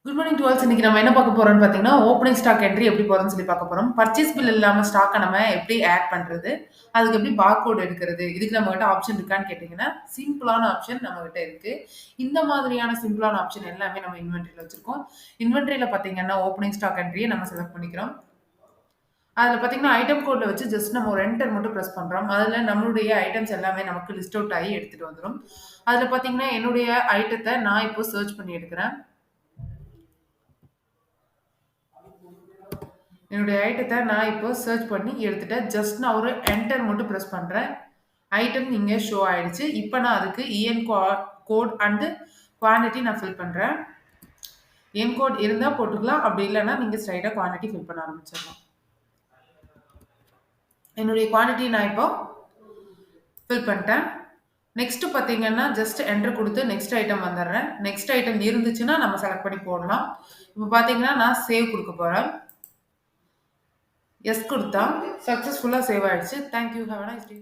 Good morning dwells. இன்னைக்கு நம்ம என்ன பார்க்க போறோம்னு பார்த்தீங்கன்னா, ஓப்பனிங் ஸ்டாக் என்ட்ரி எப்படி போடுறதுன்னு சொல்லி பார்க்க போறோம். பர்ச்சேஸ் பில் இல்லாம ஸ்டாக்க நம்ம எப்படி ஆட் பண்றது? அதுக்கு எப்படி பார்கோட் எடுக்கிறது? இதுக்கு நம்மகிட்ட ஆப்ஷன் இருக்கான்னு கேட்டீங்கன்னா, சிம்பிளான ஆப்ஷன் நம்மகிட்ட இருக்கு. இந்த மாதிரியான சிம்பிளான ஆப்ஷன் எல்லாமே நம்ம இன்வென்டரில வச்சிருக்கோம். இன்வென்டரில பார்த்தீங்கன்னா, ஓப்பனிங் ஸ்டாக் என்ட்ரிய நம்ம செலக்ட் பண்ணிக்கிறோம். அதில பார்த்தீங்கன்னா, ஐட்டம் கோட்ல வச்சு ஜஸ்ட் நம்ம ஒரு என்டர் மட்டும் பிரஸ் பண்றோம். அதில நம்மளுடைய ஐட்டம்ஸ் எல்லாமே நமக்கு லிஸ்ட் அவுட் ஆகி எடுத்துட்டு வந்துரும். அதில பார்த்தீங்கன்னா, என்னுடைய ஐட்டத்த நான் இப்போ சர்ச் பண்ணி எடுக்கிறேன். என்னுடைய ஐட்டத்த நான் இப்போ சர்ச் பண்ணி எடுத்துட்டேன். ஜஸ்ட் நான் ஒரு என்டர் மட்டும் பிரஸ் பண்றேன். ஐட்டம் இங்க ஷோ ஆயிடுச்சு. இப்போ நான் அதுக்கு இஎன் கோட் அண்ட் குவான்டிட்டி நான் ஃபில் பண்றேன். என் கோட் இருந்தா போட்டுக்கலாம். அப்படி இல்லைன்னா நீங்க ஸ்ட்ரைட்டா குவான்டிட்டி ஃபில் பண்ண ஆரம்பிச்சிடலாம். என்னுடைய குவான்டிட்டி நான் இப்போ ஃபில் பண்ணிட்டேன். நெக்ஸ்ட் பார்த்தீங்கன்னா ஜஸ்ட் என்டர் கொடுத்து நெக்ஸ்ட் ஐட்டம் வந்துடுறேன். நெக்ஸ்ட் ஐட்டம் இருந்துச்சுன்னா நம்ம செலக்ட் பண்ணி போடலாம். இப்போ பார்த்தீங்கன்னா நான் சேவ் கொடுக்க போறேன். எஸ் கொடுத்தா சக்ஸஸ்ஃபுல்லாக சேவ் ஆயிடுச்சு. Thank you. Have a nice day.